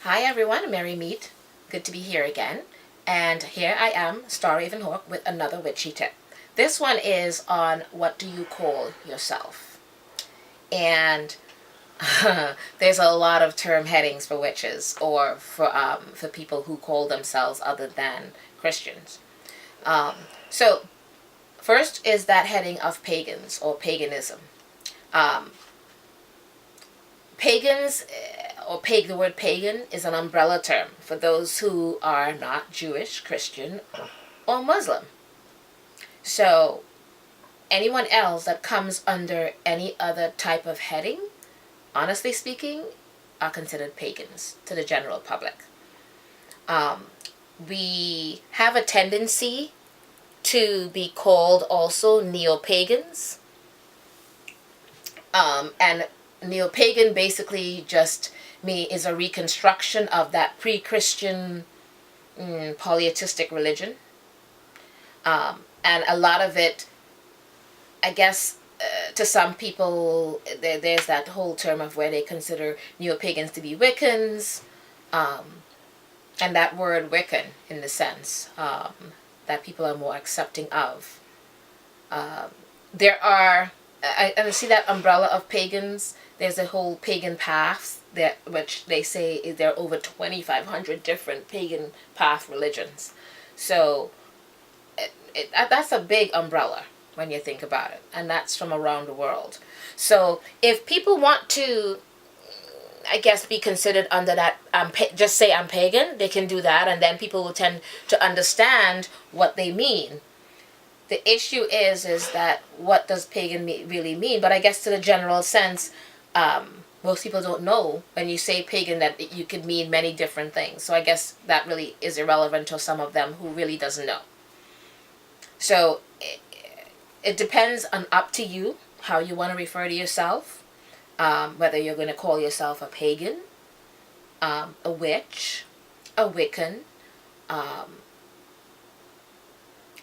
Hi everyone, Merry Meet. Good to be here again. And here I am, Starr Ravenhawk, with another witchy tip. This one is on what do you call yourself? And there's a lot of term headings for witches or for people who call themselves other than Christians. Um, so first is that heading of pagans or paganism. Um, Pagans the word pagan is an umbrella term for those who are not Jewish, Christian, or Muslim. So anyone else that comes under any other type of heading, honestly speaking, are considered pagans to the general public. We have a tendency to be called also Neo-Pagans. And Neo-Pagan basically just is a reconstruction of that pre-Christian polytheistic religion. And a lot of it, I guess, to some people, there's that whole term of where they consider Neo-Pagans to be Wiccans, and that word Wiccan, in the sense that people are more accepting of. There are, I see that umbrella of pagans. There's a whole pagan path, which they say there are over 2,500 different pagan path religions. So that's a big umbrella when you think about it, and that's from around the world. So if people want to, I guess, be considered under that, just say I'm pagan, they can do that, and then people will tend to understand what they mean. The issue is that what does pagan really mean? But I guess to the general sense, most people don't know when you say pagan that you could mean many different things. So I guess that really is irrelevant to some of them who really doesn't know. So it depends on up to you how you want to refer to yourself, whether you're going to call yourself a pagan, a witch, a Wiccan.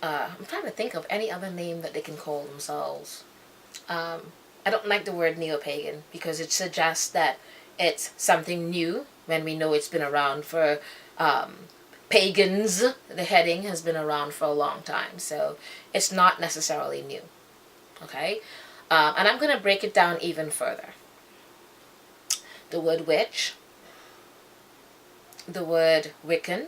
I'm trying to think of any other name that they can call themselves. I don't like the word neo-pagan because it suggests that it's something new when we know it's been around for pagans. The heading has been around for a long time, so it's not necessarily new. Okay? And I'm going to break it down even further. The word witch, the word Wiccan,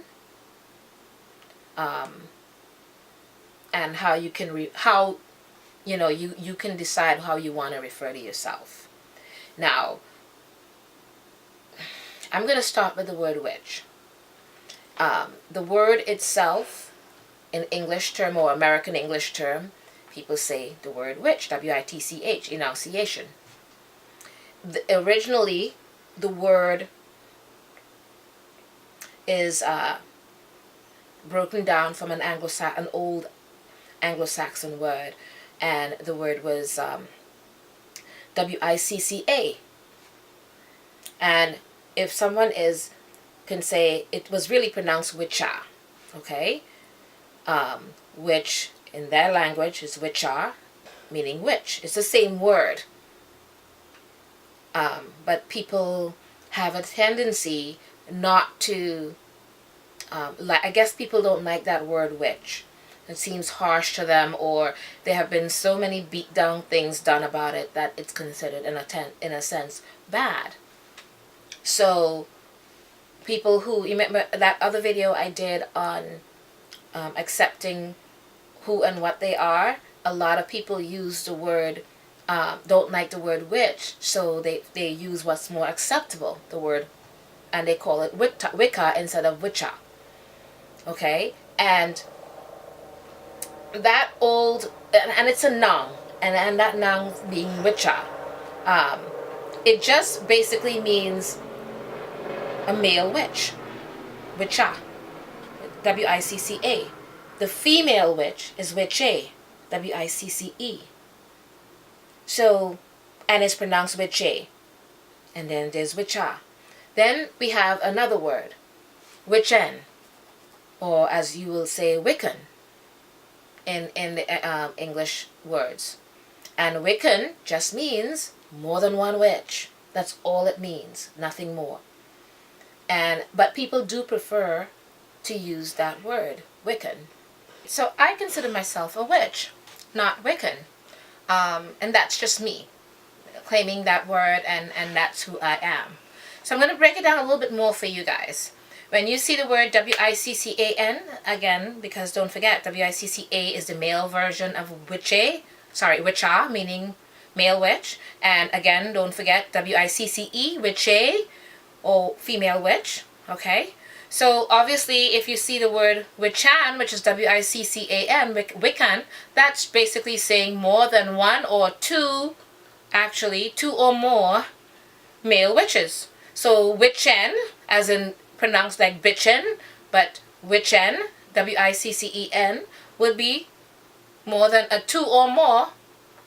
and how you can you can decide how you want to refer to yourself. Now, I'm going to start with the word witch. The word itself, in English term or American English term, people say the word witch, W-I-T-C-H, enunciation. Originally, the word is broken down from an old Anglo-Saxon word, and the word was W-I-C-C-A. And if someone can say it was really pronounced witcha, okay, which in their language is witcha, meaning witch. It's the same word, but people have a tendency not to. I guess people don't like that word witch. It seems harsh to them, or there have been so many beat down things done about it that it's considered in a sense bad. So people who, you remember that other video I did on accepting who and what they are, a lot of people use the word, don't like the word witch, so they use what's more acceptable, the word, and they call it Wicca instead of witcha. Okay? And that old, and it's a noun, and that noun being witcha, it just basically means a male witch, witcha, W-I-C-C-A. The female witch is witche, W-I-C-C-E. So, and it's pronounced witche, and then there's witcha. Then we have another word, witchen, or as you will say, Wiccan, in the English words. And Wiccan just means more than one witch. That's all it means, nothing more. But people do prefer to use that word, Wiccan. So I consider myself a witch, not Wiccan. And that's just me claiming that word, and that's who I am. So I'm going to break it down a little bit more for you guys. When you see the word Wiccan, again, because don't forget, Wicca is the male version of witchy, witcha, meaning male witch. And again, don't forget, Wicce, witchy, or female witch, okay? So obviously, if you see the word Wiccan, which is Wiccan, Wiccan, that's basically saying more than one or two, actually, two or more male witches. So Witchen, as in pronounced like bitchin, but Witchen, Wiccen, would be more than a two or more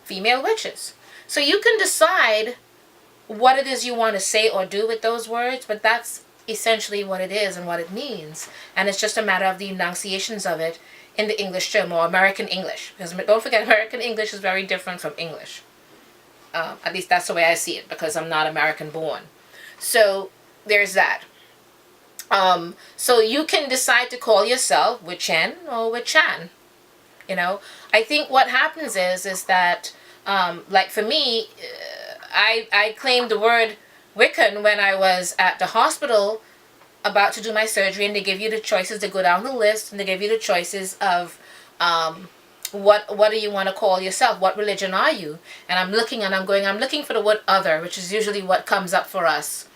female witches. So you can decide what it is you want to say or do with those words, but that's essentially what it is and what it means. And it's just a matter of the enunciations of it in the English term, or American English. Because don't forget, American English is very different from English. At least that's the way I see it, because I'm not American born. So there's that. So you can decide to call yourself Witchen or Witchan. You know, I think what happens is that, like for me, I claimed the word Wiccan when I was at the hospital about to do my surgery, and they give you the choices to go down the list, and they give you the choices of what do you want to call yourself? What religion are you? And I'm looking for the word other, which is usually what comes up for us.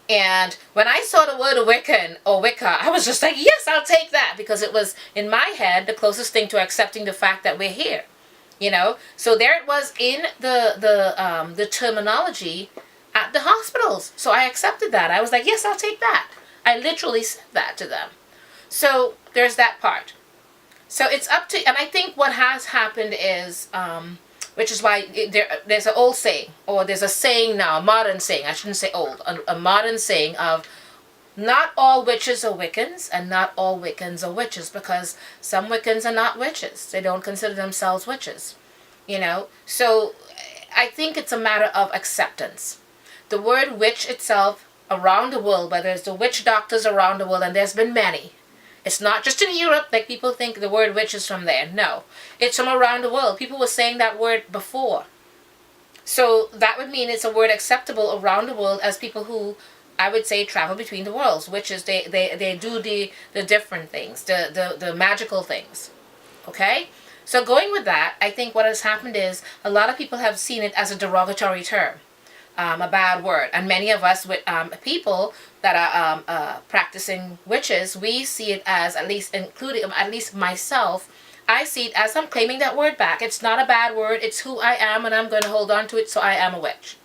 And when I saw the word Wiccan or Wicca, I was just like, yes, I'll take that, because it was, in my head, the closest thing to accepting the fact that we're here. You know, so there it was in the terminology at the hospitals. So I accepted that. I was like, yes, I'll take that. I literally said that to them. So there's that part. So it's up to, and I think what has happened is, which is why there's an old saying, or there's a saying now, a modern saying, I shouldn't say old, a modern saying of, not all witches are Wiccans, and not all Wiccans are witches, because some Wiccans are not witches. They don't consider themselves witches, you know. So I think it's a matter of acceptance. The word witch itself around the world, whether it's the witch doctors around the world, and there's been many. It's not just in Europe, like people think the word witch is from there. No, it's from around the world. People were saying that word before. So that would mean it's a word acceptable around the world as people who, I would say, travel between the worlds, which is they do the different things, the magical things. Okay? So going with that, I think what has happened is a lot of people have seen it as a derogatory term, a bad word. And many of us, with people that are practicing witches, we see it as, at least myself, I see it as I'm claiming that word back. It's not a bad word. It's who I am, and I'm going to hold on to it, so I am a witch.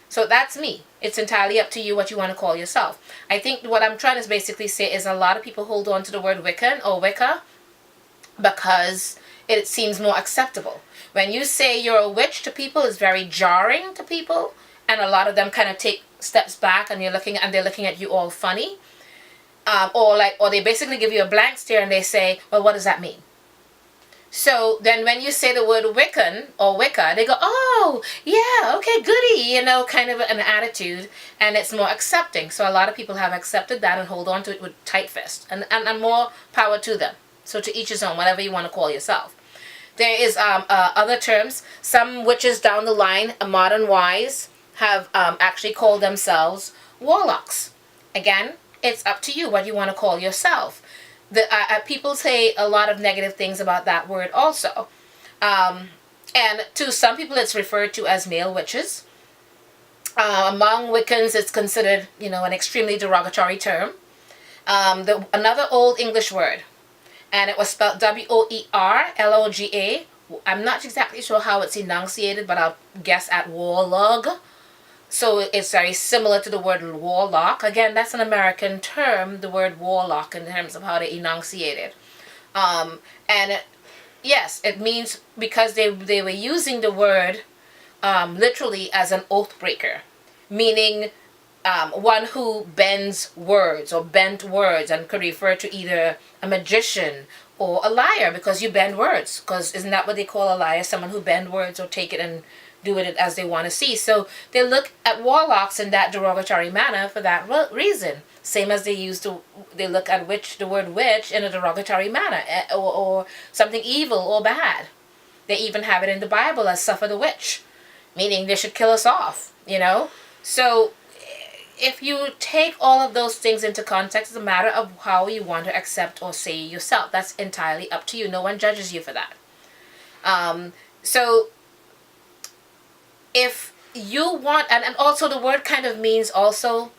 So that's me. It's entirely up to you what you want to call yourself. I think what I'm trying to basically say is a lot of people hold on to the word Wiccan or Wicca because it seems more acceptable. When you say you're a witch to people, it's very jarring to people, and a lot of them kind of take steps back, and they're looking at you all funny, or they basically give you a blank stare and they say, well, what does that mean? So then when you say the word Wiccan or Wicca, they go, oh, yeah, okay, goody, you know, kind of an attitude, and it's more accepting. So a lot of people have accepted that and hold on to it with tight fist, and more power to them. So to each his own, whatever you want to call yourself. There is other terms. Some witches down the line, modern wise, have actually called themselves warlocks. Again, it's up to you what you want to call yourself. People say a lot of negative things about that word also. And to some people it's referred to as male witches. Among Wiccans it's considered, you know, an extremely derogatory term. Another old English word, and it was spelled Werloga. I'm not exactly sure how it's enunciated, but I'll guess at warlog. So it's very similar to the word warlock. Again, that's an American term, the word warlock, in terms of how they enunciate it. Yes, it means, because they were using the word literally as an oath breaker, meaning one who bends words or bent words, and could refer to either a magician or a liar, because you bend words. Because isn't that what they call a liar? Someone who bend words or take it and do it as they want to see. So they look at warlocks in that derogatory manner for that reason. Same as they look at the word witch in a derogatory manner, or something evil or bad. They even have it in the Bible as suffer the witch, meaning they should kill us off, you know? So if you take all of those things into context, it's a matter of how you want to accept or say yourself. That's entirely up to you. No one judges you for that. So if you want, and also the word kind of means also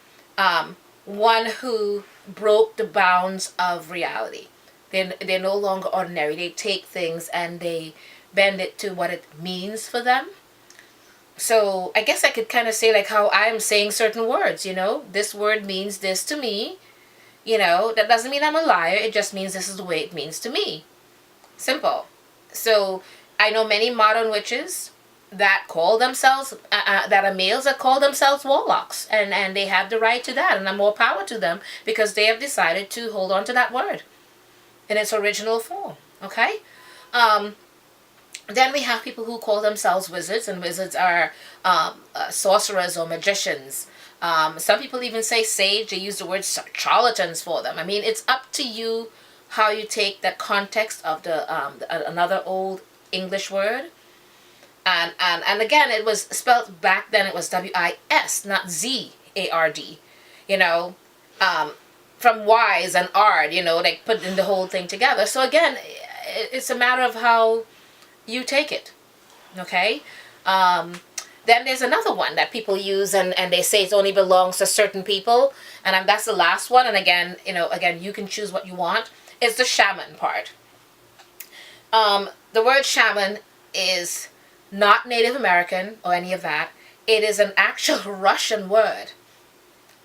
one who broke the bounds of reality. They're no longer ordinary. They take things and they bend it to what it means for them. So I guess I could kind of say like how I'm saying certain words, you know, this word means this to me, you know, that doesn't mean I'm a liar. It just means this is the way it means to me. Simple. So I know many modern witches that call themselves, that are males that call themselves warlocks, and they have the right to that, and more power to them because they have decided to hold on to that word in its original form. Okay? Then we have people who call themselves wizards, and wizards are sorcerers or magicians. Some people even say sage. They use the word charlatans for them. I mean, it's up to you how you take that context of another old English word. And again, it was spelled back then, it was W-I-S, not Z-A-R-D. You know, from wise and ard, you know, like putting the whole thing together. So again, it's a matter of how you take it. Okay? Then there's another one that people use, and they say it only belongs to certain people. And that's the last one. And again, you know, you can choose what you want. It's the shaman part. The word shaman is not Native American or any of that. It is an actual Russian word.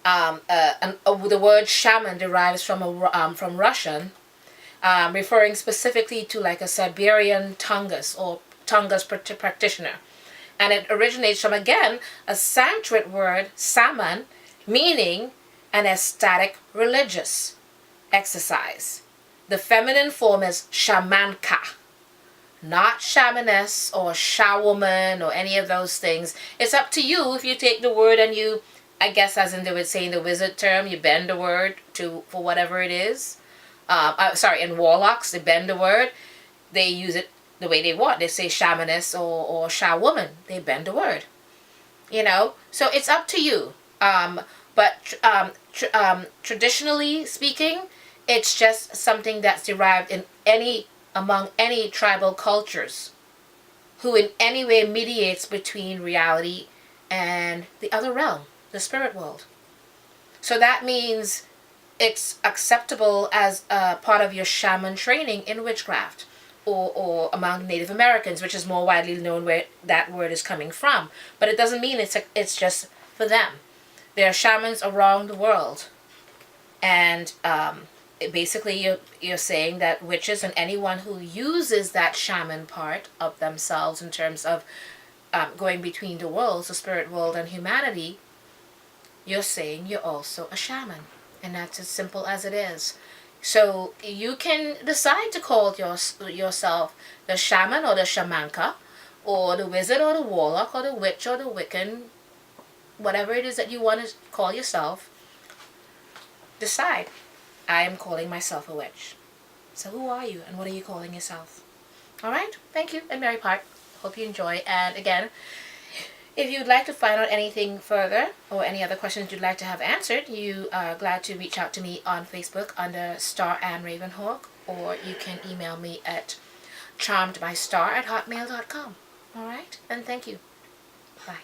The word shaman derives from Russian, referring specifically to like a Siberian Tungus or Tungus practitioner. And it originates from, again, a Sanskrit word, saman, meaning an ecstatic religious exercise. The feminine form is shamanka, not shamaness or shawoman or any of those things. It's up to you if you take the word and you, I guess as in they would say in the wizard term, you bend the word for whatever it is. In warlocks, they bend the word. They use it the way they want. They say shamaness or shawoman. They bend the word. You know? So it's up to you. Traditionally speaking, it's just something that's derived among any tribal cultures who in any way mediates between reality and the other realm, the spirit world. So that means it's acceptable as a part of your shaman training in witchcraft, or among Native Americans, which is more widely known where that word is coming from. But it doesn't mean it's just for them. There are shamans around the world. And basically you're saying that witches and anyone who uses that shaman part of themselves in terms of going between the worlds, the spirit world and humanity, you're saying you're also a shaman. And that's as simple as it is. So you can decide to call yourself the shaman or the shamanka, or the wizard or the warlock or the witch or the Wiccan, whatever it is that you want to call yourself. Decide. I am calling myself a witch. So who are you and what are you calling yourself? Alright? Thank you and merry part. Hope you enjoy. And again, if you'd like to find out anything further or any other questions you'd like to have answered, you are glad to reach out to me on Facebook under Starr and Ravenhawk, or you can email me at charmedbystarr@hotmail.com. Alright? And thank you. Bye.